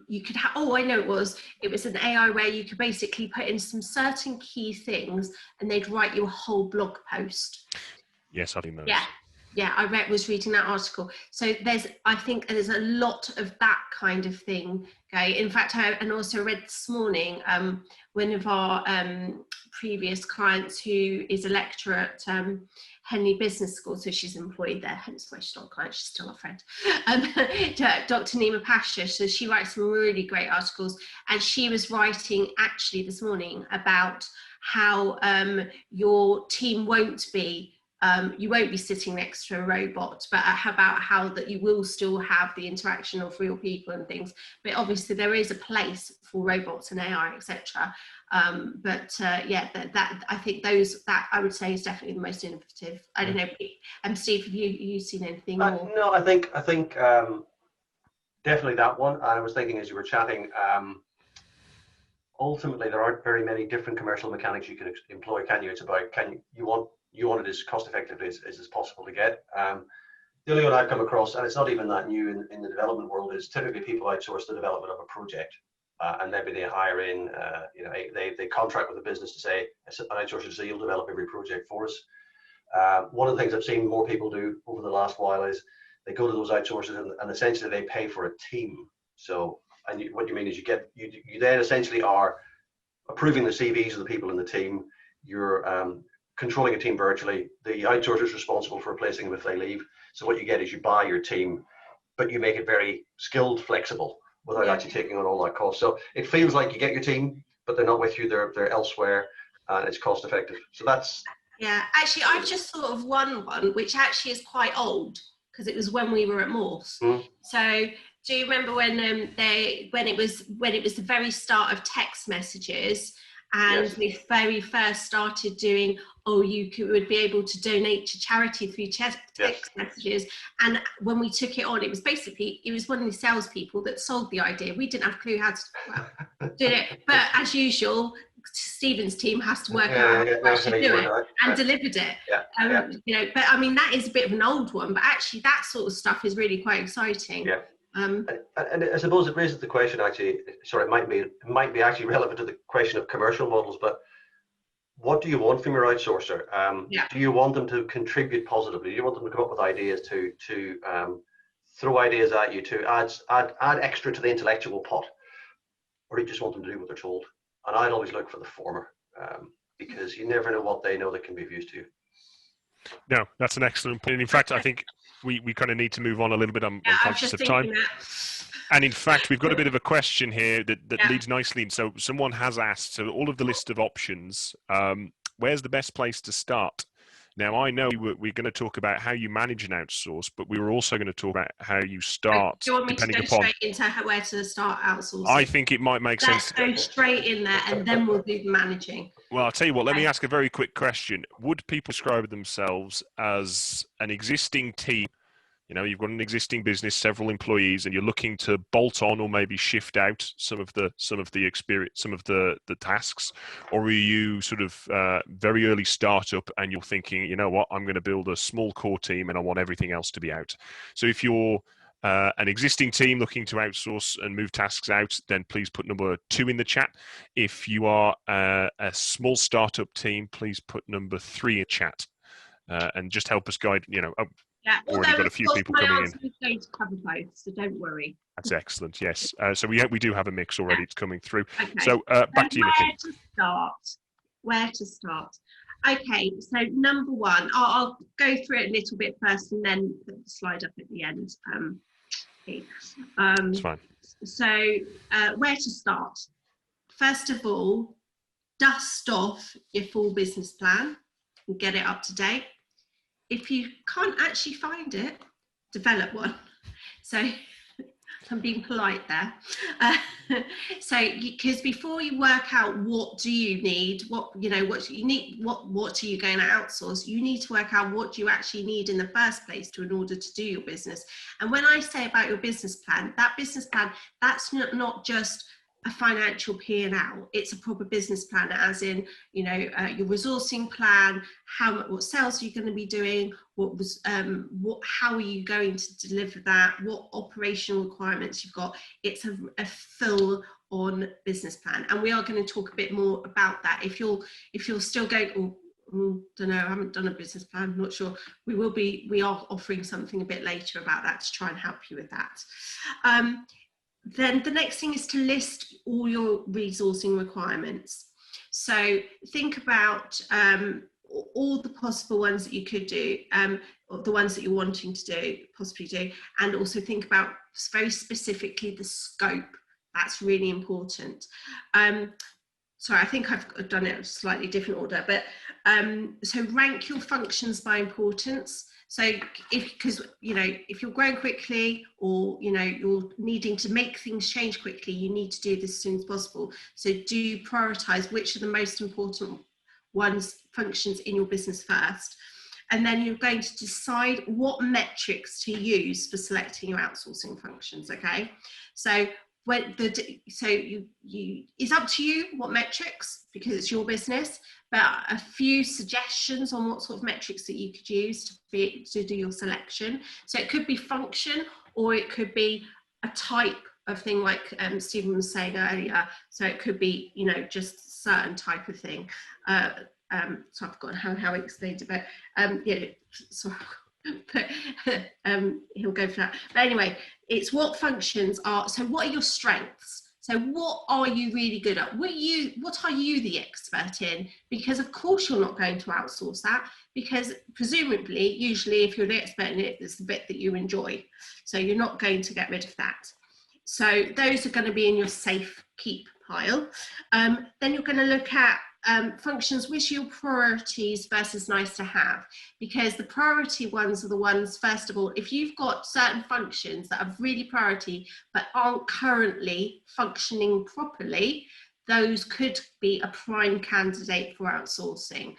you could have, I know it was an AI where you could basically put in some certain key things and they'd write you a whole blog post. Yes, I think those. Yeah, I was reading that article. So I think there's a lot of that kind of thing. Okay. In fact, I also read this morning, one of our previous clients who is a lecturer at Henley Business School, so she's employed there, hence why she's not a client, she's still a friend, Dr. Nima Pasha. So she writes some really great articles, and she was writing actually this morning about how your team won't be, you won't be sitting next to a robot, but about how that you will still have the interaction of real people and things. But obviously there is a place for robots and AI, etc. That I think that I would say is definitely the most innovative. I don't know, Steve, have you seen anything more? No, I think definitely that one. I was thinking as you were chatting, ultimately there aren't very many different commercial mechanics you can employ, can you? It's about, you want it as cost effectively as possible to get. The only one I've come across, and it's not even that new in the development world, is typically people outsource the development of a project, and maybe they hire in, they contract with the business to say, an outsourcer to say, you'll develop every project for us. One of the things I've seen more people do over the last while is they go to those outsourcers and essentially they pay for a team. So, and what you mean is you then essentially are approving the CVs of the people in the team. You're controlling a team virtually. The outsourcer is responsible for replacing them if they leave. So what you get is you buy your team, but you make it very skilled, flexible, without actually taking on all that cost. So it feels like you get your team, but they're not with you. They're elsewhere, and it's cost effective. So that's. Yeah, actually, I've just thought of one which actually is quite old because it was when we were at Morse. So do you remember when it was the very start of text messages, and we very first started doing, you would be able to donate to charity through text messages. And when we took it on, it was one of the salespeople that sold the idea. We didn't have a clue how to do it, but as usual, Stephen's team has to work out how to actually do it, and delivered it. But I mean, that is a bit of an old one, but actually that sort of stuff is really quite exciting. And I suppose it raises the question, actually, sorry, it might be actually relevant to the question of commercial models, but what do you want from your outsourcer? Do you want them to contribute positively? Do you want them to come up with ideas to throw ideas at you, to add extra to the intellectual pot? Or do you just want them to do what they're told? And I'd always look for the former, because you never know what they know that can be of use to you. No, that's an excellent point. In fact, I think we kind of need to move on a little bit. I'm conscious of time. And in fact, we've got a bit of a question here that leads nicely in. So someone has asked, so all of the list of options, where's the best place to start? Now, I know we're going to talk about how you manage an outsource, but we were also going to talk about how you start. Do you want me to go straight into where to start outsourcing? I think it might make sense. Let's go straight in there, and then we'll do the managing. Well, I'll tell you what, let me ask a very quick question. Would people describe themselves as an existing team? You've got an existing business, several employees, and you're looking to bolt on or maybe shift out some of the experience, some of the tasks, or are you sort of very early startup and you're thinking, you know what, I'm going to build a small core team and I want everything else to be out. So if you're an existing team looking to outsource and move tasks out, then please put number 2 in the chat. If you are a small startup team, please put number 3 in chat, and just help us guide. Already got a few people coming in. Is going to cover both, so don't worry. That's excellent. Yes. So we do have a mix already. It's coming through. Okay. So back to you, Nikki. Where to start? Okay. So number 1, I'll go through it a little bit first, and then put the slide up at the end. That's fine. So where to start? First of all, dust off your full business plan and get it up to date. If you can't actually find it, develop one. So I'm being polite there. Because before you work out what do you need, what are you going to outsource, you need to work out what you actually need in the first place in order to do your business. And when I say about your business plan, that's not just a financial P&L. It's a proper business plan, as in, your resourcing plan, what sales are you going to be doing, how are you going to deliver that, what operational requirements you've got. It's a full on business plan, and we are going to talk a bit more about that. If you're still going, don't know, I haven't done a business plan, I'm not sure. We are offering something a bit later about that to try and help you with that. Then the next thing is to list all your resourcing requirements. So think about all the possible ones that you could do, or the ones that you're wanting to possibly do, and also think about very specifically the scope. That's really important. Sorry, I think I've done it in a slightly different order, but so rank your functions by importance. So because if you're growing quickly, or you're needing to make things change quickly, you need to do this as soon as possible. So do prioritize which are the most important functions in your business first, and then you're going to decide what metrics to use for selecting your outsourcing functions. Okay, so so it's up to you what metrics, because it's your business, but a few suggestions on what sort of metrics that you could use to do your selection. So it could be function, or it could be a type of thing, like Stephen was saying earlier. So it could be, just certain type of thing. So I've forgotten how I explained it, but so but he'll go for that. But anyway, it's what functions are. So what are your strengths? So what are you really good at? What are you the expert in? Because of course you're not going to outsource that, because presumably, usually if you're the expert in it, it's the bit that you enjoy. So you're not going to get rid of that. So those are going to be in your safe keep pile. Then you're going to look at functions, which are your priorities versus nice to have, because the priority ones are the ones, first of all, if you've got certain functions that are really priority but aren't currently functioning properly, those could be a prime candidate for outsourcing,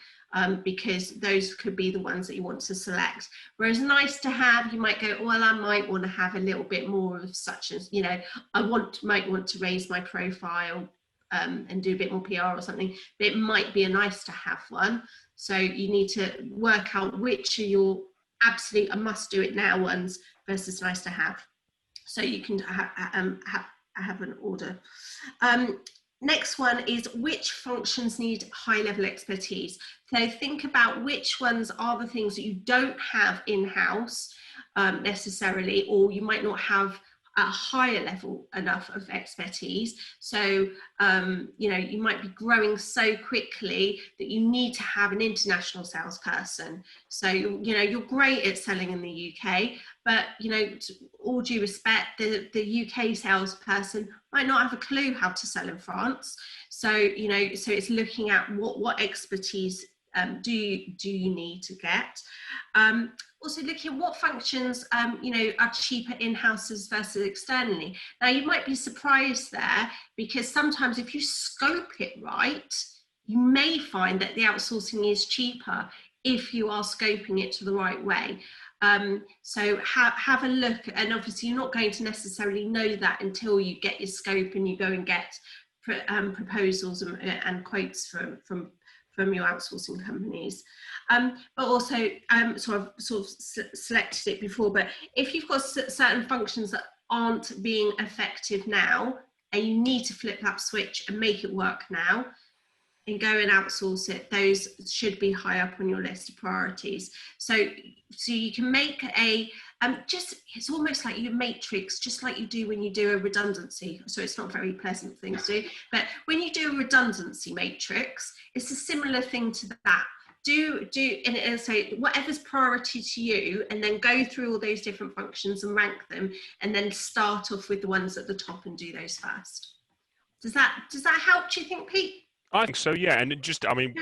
because those could be the ones that you want to select. Whereas nice to have, you might go, well, I might want to have a little bit more of such as, might want to raise my profile and do a bit more PR or something, but it might be a nice to have one. So you need to work out which are your absolute a must do it now ones versus nice to have. So you can have an order. Next one is which functions need high level expertise. So think about which ones are the things that you don't have in-house necessarily, or you might not have a higher level enough of expertise. So, you might be growing so quickly that you need to have an international salesperson. So, you're great at selling in the UK, but, all due respect, the UK salesperson might not have a clue how to sell in France. So, so it's looking at what expertise do you need to get. Also looking at what functions, are cheaper in-house versus externally. Now you might be surprised there, because sometimes if you scope it right, you may find that the outsourcing is cheaper if you are scoping it to the right way. So have a look, and obviously you're not going to necessarily know that until you get your scope and you go and get proposals and quotes from your outsourcing companies. But also, sort of selected it before, but if you've got certain functions that aren't being effective now, and you need to flip that switch and make it work now, and go and outsource it, those should be high up on your list of priorities. So you can make it's almost like your matrix, just like you do when you do a redundancy. So it's not a very pleasant thing to do, but when you do a redundancy matrix, it's a similar thing to that. And say whatever's priority to you, and then go through all those different functions and rank them, and then start off with the ones at the top and do those first. Does that help, do you think, Pete? I think so, yeah. And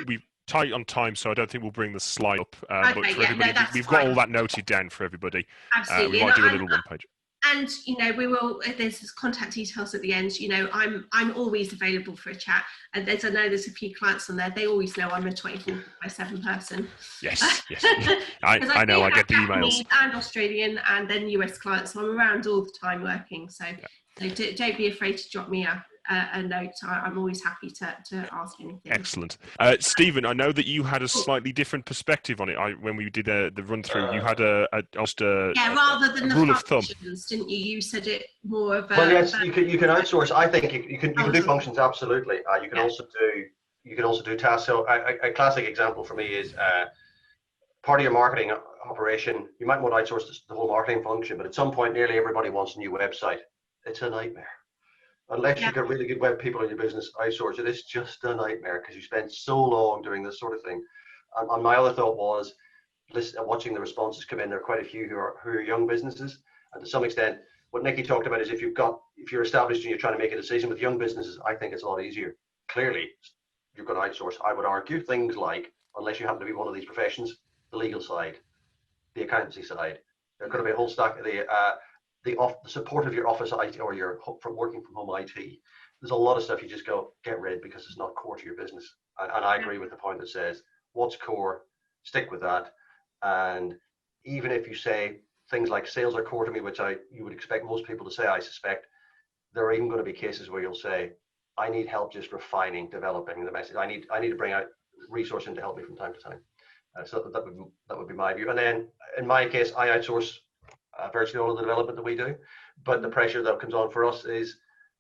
we're tight on time, so I don't think we'll bring the slide up. Okay, but for everybody, we've fine. got all that noted down for everybody. Absolutely. We might do a little one page. And we will. There's contact details at the end. I'm always available for a chat. And I know there's a few clients on there. They always know I'm a 24/7 person. Yes. I know. I get the emails. And Australian, and then US clients. So I'm around all the time working. So, so don't be afraid to drop me a note. I'm always happy to ask anything. Excellent. Stephen, I know that you had a slightly different perspective on it. When we did the run through, you had rather than the rule of thumb, didn't you? You said it more of a. Well, yes, you can outsource. I think you can do functions, absolutely. You can also do tasks. So a classic example for me is part of your marketing operation. You might want to outsource the whole marketing function, but at some point, nearly everybody wants a new website. It's a nightmare. Unless you've got really good web people in your business, outsource it. It's just a nightmare because you spend so long doing this sort of thing. And my other thought was, watching the responses come in, there are quite a few who are young businesses, and to some extent, what Nikki talked about is if you're established and you're trying to make a decision with young businesses, I think it's a lot easier. Clearly, you're going to outsource. I would argue things like, unless you happen to be one of these professions, the legal side, the accountancy side, there's going to be a whole stack of the support of your office IT or your from working from home IT. There's a lot of stuff you just go get rid because it's not core to your business. And I agree with the point that says what's core, stick with that. And even if you say things like sales are core to me, which you would expect most people to say, I suspect, there are even going to be cases where you'll say, I need help just refining, developing the message. I need to bring out resourcing to help me from time to time. So that would be my view. And then in my case, I outsource virtually all of the development that we do. But the pressure that comes on for us is,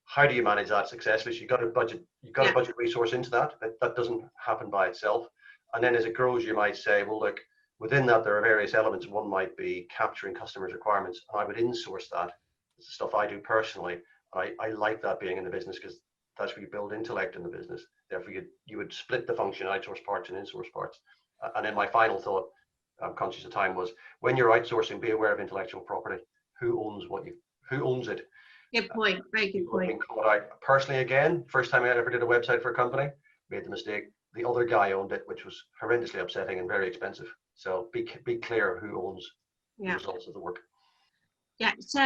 how do you manage that successfully? So you've got to budget resource into that. That doesn't happen by itself. And then as it grows, you might say, well, look, within that, there are various elements. One might be capturing customers' requirements, and I would insource that. It's the stuff I do personally. I like that being in the business, because that's where you build intellect in the business. Therefore, you would split the function, outsource parts and insource parts. And then my final thought, I'm conscious of time, was when you're outsourcing, be aware of intellectual property. Who owns it? Good point. Very good point. Personally, again, first time I ever did a website for a company, made the mistake. The other guy owned it, which was horrendously upsetting and very expensive. So be clear who owns the results of the work. Yeah. So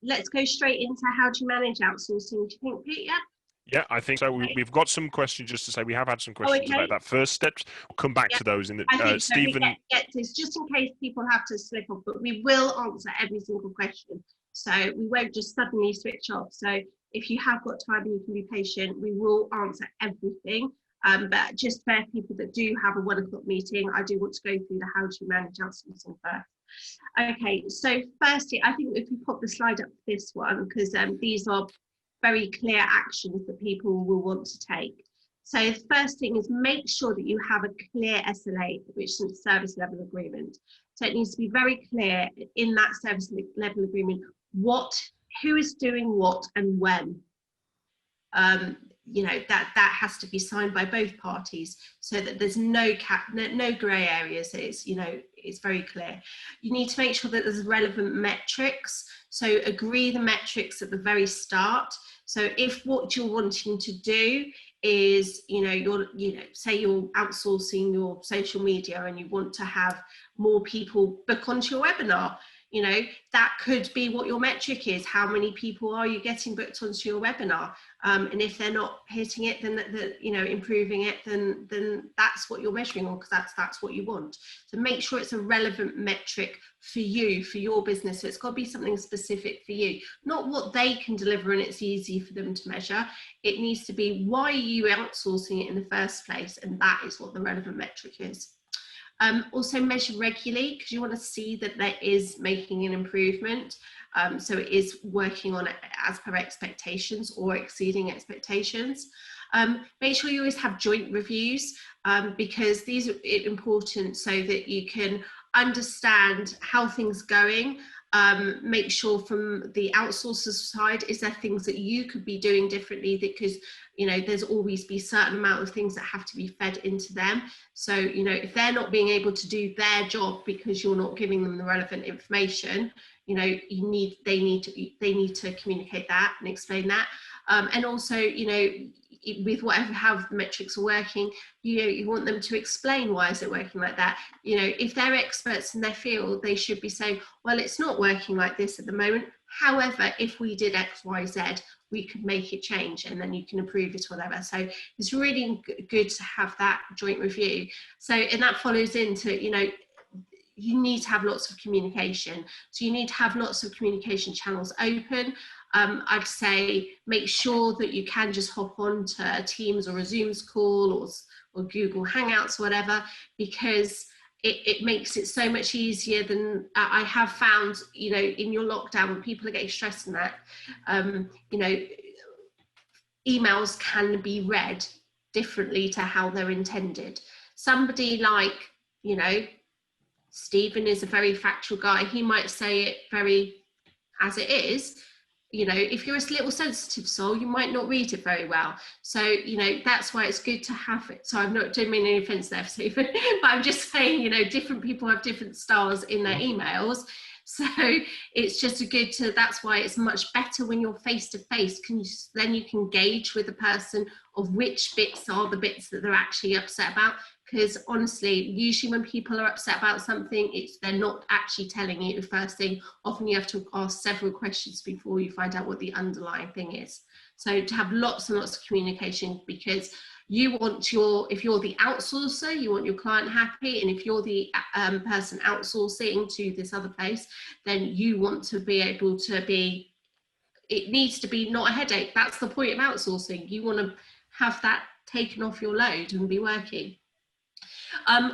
let's go straight into how to manage outsourcing. Do you think, Pete? Yeah. Yeah, I think so. We've got some questions, just to say we have had some questions about that first steps. We'll come back to those in the I think Stephen. So get this just in case people have to slip off, but we will answer every single question. So we won't just suddenly switch off. So if you have got time and you can be patient, we will answer everything. But just for people that do have a 1 o'clock meeting, I do want to go through the how to manage outsourcing first. Okay, so firstly, I think if we pop the slide up for this one, because these are very clear actions that people will want to take. So the first thing is make sure that you have a clear SLA, which is service level agreement. So it needs to be very clear in that service level agreement who is doing what and when. That has to be signed by both parties, so that there's no grey areas. It's very clear. You need to make sure that there's relevant metrics. So agree the metrics at the very start. So if what you're wanting to do is, say you're outsourcing your social media and you want to have more people book onto your webinar, that could be what your metric is. How many people are you getting booked onto your webinar? And if they're not hitting it, then improving it, then that's what you're measuring on, because that's what you want. So make sure it's a relevant metric for you, for your business. So it's got to be something specific for you, not what they can deliver and it's easy for them to measure. It needs to be, why are you outsourcing it in the first place? And that is what the relevant metric is. Also measure regularly, because you want to see that there is making an improvement. So it is working on it as per expectations or exceeding expectations. Make sure you always have joint reviews, because these are important so that you can understand how things are going. Make sure from the outsourcer's side, is there things that you could be doing differently, because there's always be certain amount of things that have to be fed into them. So if they're not being able to do their job because you're not giving them the relevant information, they need to communicate that and explain that. And also with how the metrics are working, you want them to explain why is it working like that. If they're experts in their field, they should be saying, well, it's not working like this at the moment. However, if we did X, Y, Z, we could make it change, and then you can improve it, whatever. So it's really good to have that joint review. So, and that follows into, you need to have lots of communication. So you need to have lots of communication channels open. I'd say make sure that you can just hop on to a Teams or a Zoom's call or Google Hangouts or whatever, because it makes it so much easier than I have found, in your lockdown, when people are getting stressed in that, emails can be read differently to how they're intended. Somebody like, Stephen is a very factual guy. He might say it very as it is. If you're a little sensitive soul, you might not read it very well. So, that's why it's good to have it. So don't mean any offense there, Stephen, but I'm just saying, different people have different styles in their emails. So it's just that's why it's much better when you're face to face, then you can gauge with the person of which bits are the bits that they're actually upset about. Because honestly, usually when people are upset about something, they're not actually telling you the first thing. Often you have to ask several questions before you find out what the underlying thing is. So to have lots and lots of communication, because if you're the outsourcer, you want your client happy. And if you're the person outsourcing to this other place, then you want to be able to be it needs to be not a headache. That's the point of outsourcing. You want to have that taken off your load and be working.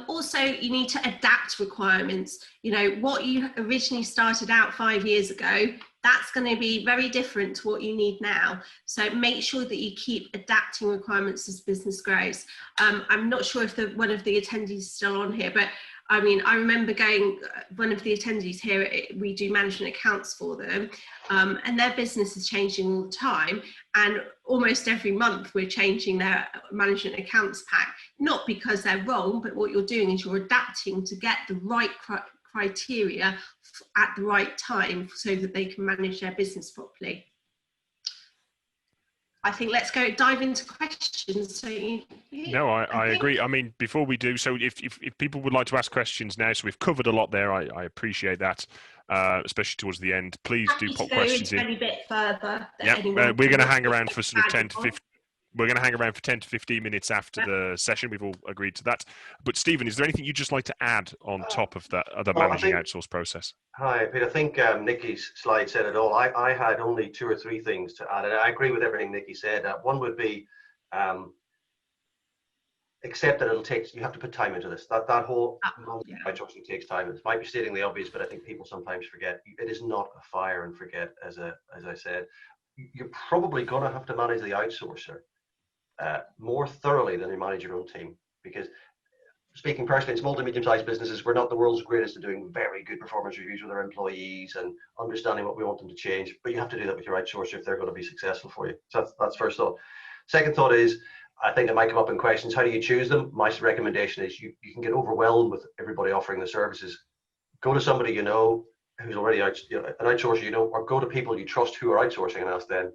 Also, you need to adapt requirements. You know, what you originally started out 5 years ago, that's going to be very different to what you need now. So make sure that you keep adapting requirements as business grows. I'm not sure if one of the attendees is still on here, but I mean, I remember one of the attendees here, we do management accounts for them, and their business is changing all the time. And almost every month we're changing their management accounts pack, not because they're wrong, but what you're doing is you're adapting to get the right criteria at the right time so that they can manage their business properly. I think let's dive into questions. So no, I agree. I mean, before we do, so if people would like to ask questions now, so we've covered a lot there. I appreciate that, especially towards the end. Please do pop questions in. A bit further. Yeah, we're going to hang around for sort of 10 to 15. We're going to hang around for 10 to 15 minutes after the session. We've all agreed to that. But Stephen, is there anything you'd just like to add on top of that other managing outsource process? Hi, Pete. I think Nikki's slide said it all. I had only 2 or 3 things to add, and I agree with everything Nikki said. One would be accept that you have to put time into this. That whole outsourcing takes time. It might be stating the obvious, but I think people sometimes forget. It is not a fire and forget, as I said. You're probably going to have to manage the outsourcer more thoroughly than you manage your own team, because speaking personally, in small to medium-sized businesses, we're not the world's greatest at doing very good performance reviews with our employees and understanding what we want them to change, but you have to do that with your outsourcer if they're going to be successful for you. So that's first thought. Second thought is, I think it might come up in questions, how do you choose them? My recommendation is you can get overwhelmed with everybody offering the services. Go to somebody you know who's already an outsourcer you know, or go to people you trust who are outsourcing and ask them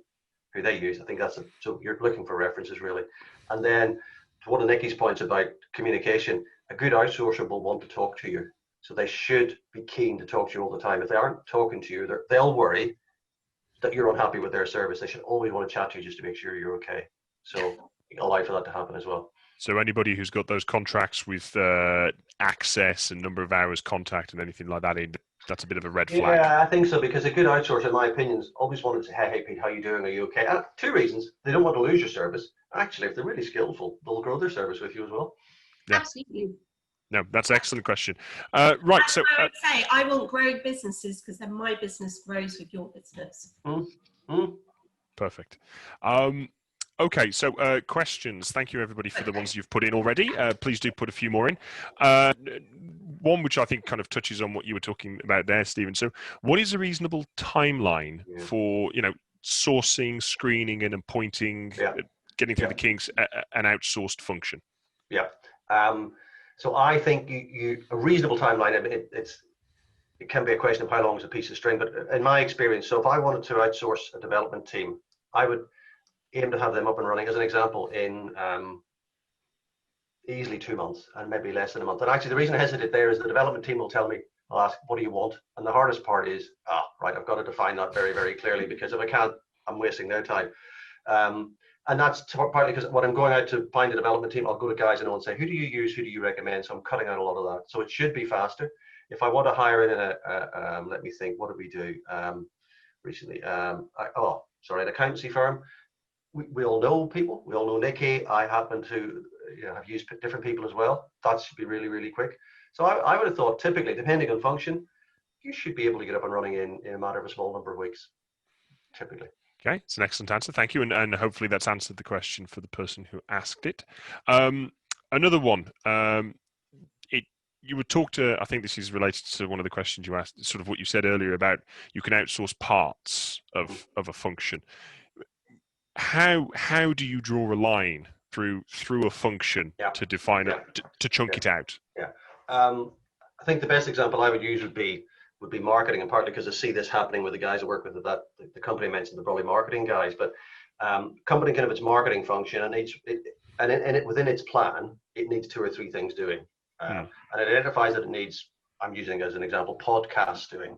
who they use. I think so you're looking for references really. And then to one of Nikki's points about communication, a good outsourcer will want to talk to you. So they should be keen to talk to you all the time. If they aren't talking to you, they'll worry that you're unhappy with their service. They should always want to chat to you just to make sure you're okay. So allow for that to happen as well. So anybody who's got those contracts with access and number of hours contact and anything like that, that's a bit of a red flag. Yeah, I think so, because a good outsourcer, in my opinion, always wanted to say, hey Pete, how you doing? Are you okay? And 2 reasons. They don't want to lose your service. Actually, if they're really skillful, they'll grow their service with you as well. Yeah. Absolutely. No, that's an excellent question. Right, so I would say I want growing businesses because then my business grows with your business. Perfect. Okay, so questions. Thank you, everybody, for the ones you've put in already. Please do put a few more in. One which I think kind of touches on what you were talking about there, Stephen. So what is a reasonable timeline for, sourcing, screening and appointing, getting through the kinks, an outsourced function? Yeah. So I think a reasonable timeline, I mean, it can be a question of how long is a piece of string, but in my experience, so if I wanted to outsource a development team, I would aim to have them up and running, as an example, in easily 2 months and maybe less than a month. And actually, the reason I hesitate there is the development team will tell me, I'll ask, what do you want? And the hardest part is, right, I've got to define that very, very clearly, because if I can't, I'm wasting their time. And that's partly because when I'm going out to find a development team, I'll go to guys I know and say, who do you use? Who do you recommend? So I'm cutting out a lot of that. So it should be faster. If I want to hire in let me think, what did we do recently? An accountancy firm. We all know people. We all know Nikki. I happen to have used different people as well. That should be really, really quick. So I would have thought, typically, depending on function, you should be able to get up and running in a matter of a small number of weeks, typically. Okay, it's an excellent answer. Thank you. And hopefully that's answered the question for the person who asked it. Another one. You would talk to, I think this is related to one of the questions you asked, sort of what you said earlier about you can outsource parts of a function. How do you draw a line through a function to define it, to chunk it out? Yeah. I think the best example I would use would be marketing, and partly because I see this happening with the guys I work with. That the company mentioned, they're probably marketing guys, but company can have its marketing function, and within its plan, it needs 2 or 3 things doing, and it identifies that it needs. I'm using as an example podcasts doing.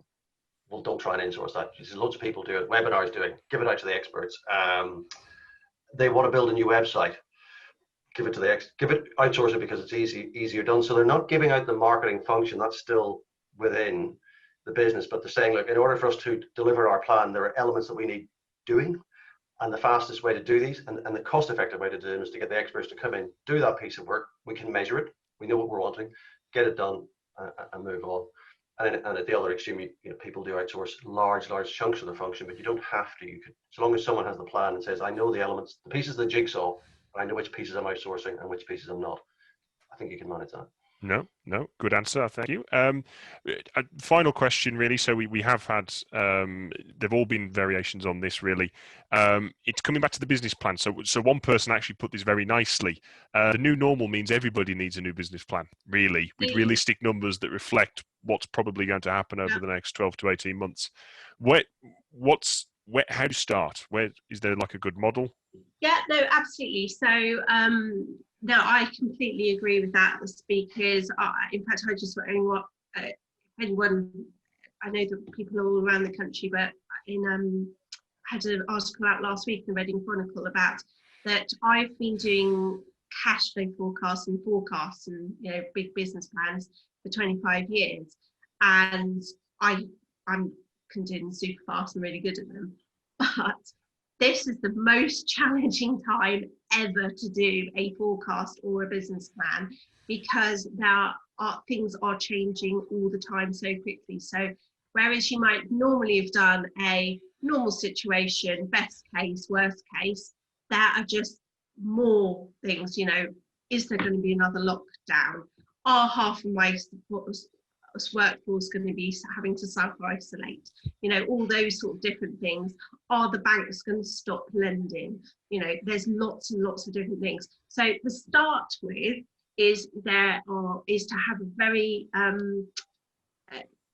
Well, don't try and insource that. There's loads of people do it. Webinars doing. Give it out to the experts. They want to build a new website. Outsource it because it's easier done. So they're not giving out the marketing function. That's still within the business, but they're saying, look, in order for us to deliver our plan, there are elements that we need doing. And the fastest way to do these and the cost effective way to do them is to get the experts to come in, do that piece of work. We can measure it. We know what we're wanting, get it done, and move on. And at the other extreme, people do outsource large chunks of the function, but you don't have to. You could, so long as someone has the plan and says, I know the elements, the pieces of the jigsaw, but I know which pieces I'm outsourcing and which pieces I'm not. I think you can manage that. No, good answer. Thank you. Final question, really. So we have had, there've all been variations on this, really. It's coming back to the business plan. So one person actually put this very nicely. The new normal means everybody needs a new business plan, really, with realistic numbers that reflect what's probably going to happen over the next 12 to 18 months. How to start? Where is there like a good model? Yeah, no, absolutely. So, no, I completely agree with that, because in fact, I just anyone, I know that people all around the country, but had an article out last week in the Reading Chronicle about that. I've been doing cash flow forecasts and big business plans for 25 years, and I'm can do them super fast and really good at them, but this is the most challenging time ever to do a forecast or a business plan, because things are changing all the time so quickly. So whereas you might normally have done a normal situation, best case, worst case, there are just more things. Is there going to be another lockdown? Are half of my workforce going to be having to self-isolate? All those sort of different things. Are the banks going to stop lending? There's lots and lots of different things. So to start with is to have a very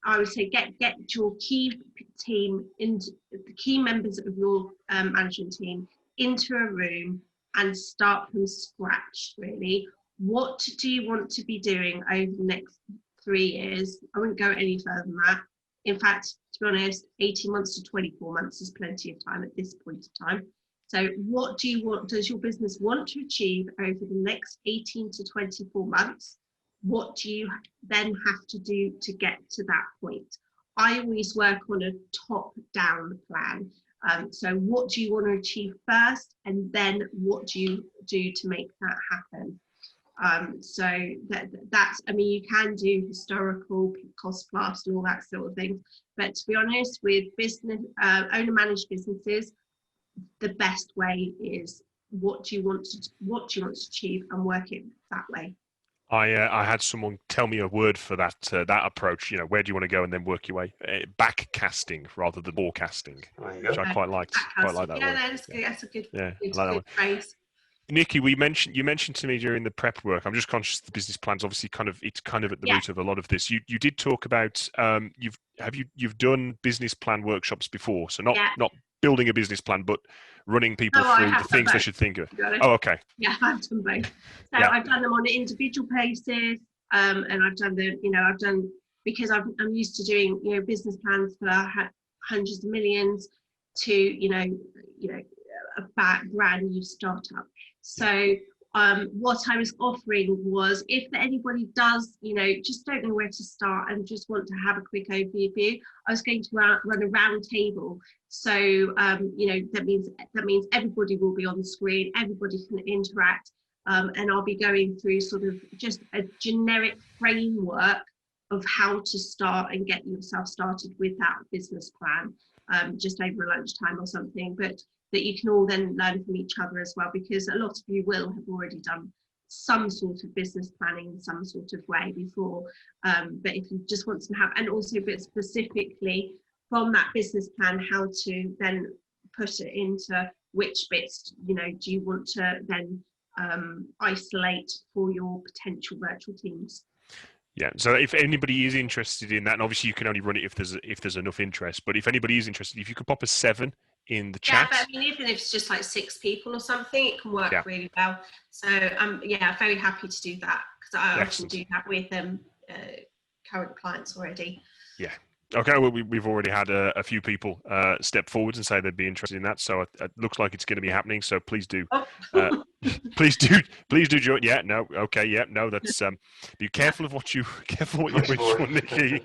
I would say get your key team, into the key members of your management team, into a room and start from scratch. Really, what do you want to be doing over the next 3 years? I wouldn't go any further than that. In fact, to be honest, 18 months to 24 months is plenty of time at this point in time. So what does your business want to achieve over the next 18 to 24 months? What do you then have to do to get to that point? I always work on a top-down plan. So what do you want to achieve first? And then what do you do to make that happen? So that's, you can do historical, cost plus and all that sort of thing. But to be honest, with business, owner-managed businesses, the best way is what do you want to achieve, and work it that way. I had someone tell me a word for that approach. Where do you want to go, and then work your way. Backcasting rather than forecasting, which I quite liked. Quite like that word. That's good. That's a good, good phrase. Nikki, you mentioned to me during the prep work. I'm just conscious the business plans. Obviously, it's kind of at the root of a lot of this. You did talk about you've done business plan workshops before, so not building a business plan, but running people through the things they should think of. Oh, okay. Yeah, I've done both. So I've done them on an individual basis, and I've done because I'm used to doing business plans for hundreds of millions to a brand new startup. So what I was offering was, if anybody does just don't know where to start and just want to have a quick overview, I was going to run a round table. So that means everybody will be on the screen, everybody can interact, and I'll be going through sort of just a generic framework of how to start and get yourself started with that business plan, just over lunchtime or something, but that you can all then learn from each other as well, because a lot of you will have already done some sort of business planning in some sort of way before. But if you just want to have, and also but specifically from that business plan, how to then put it into which bits, do you want to then isolate for your potential virtual teams. Yeah. So if anybody is interested in that, and obviously you can only run it if there's enough interest, but if anybody is interested, if you could pop a 7 in the chat. Yeah, but even if it's just like 6 people or something, it can work really well. So very happy to do that, because I often do that with current clients already. Yeah. Okay, well, we've already had a few people step forward and say they'd be interested in that, so it looks like it's going to be happening. So please do, please do join. Yeah, no, okay, yeah, no, that's be careful of what you wish for, Nikki.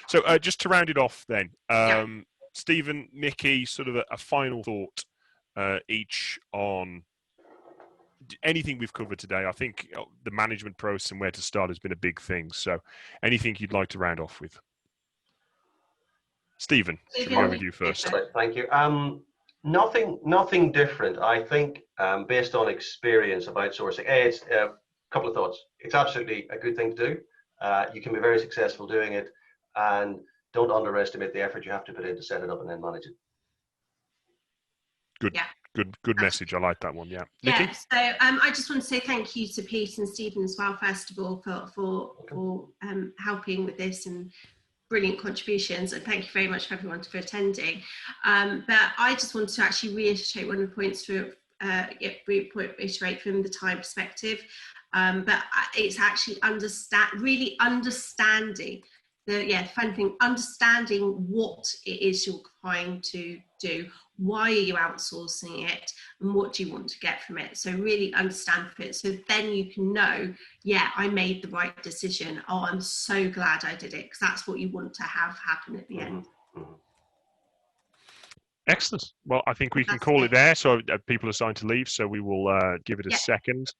So just to round it off, then, Stephen, Nikki, sort of a final thought each on anything we've covered today. I think the management process and where to start has been a big thing. So anything you'd like to round off with? Stephen, should we go with you first? Thank you. Nothing different. I think based on experience of outsourcing, it's a couple of thoughts. It's absolutely a good thing to do. You can be very successful doing it, and don't underestimate the effort you have to put in to set it up and then manage it. Good. Yeah. Good message. I like that one. Yeah. Nikki? Yeah. So I just want to say thank you to Pete and Stephen as well, first of all, for helping with this and brilliant contributions, and thank you very much for everyone for attending. But I just want to actually reiterate one of the points reiterate from the time perspective. But it's actually really understanding fun thing, understanding what it is you're trying to do, why are you outsourcing it, and what do you want to get from it. So really understand it, so then you can know, yeah, I made the right decision. Oh, I'm so glad I did it, because that's what you want to have happen at the end. Excellent. Well, I think we can call it there. So people are starting to leave, so we will give it a second.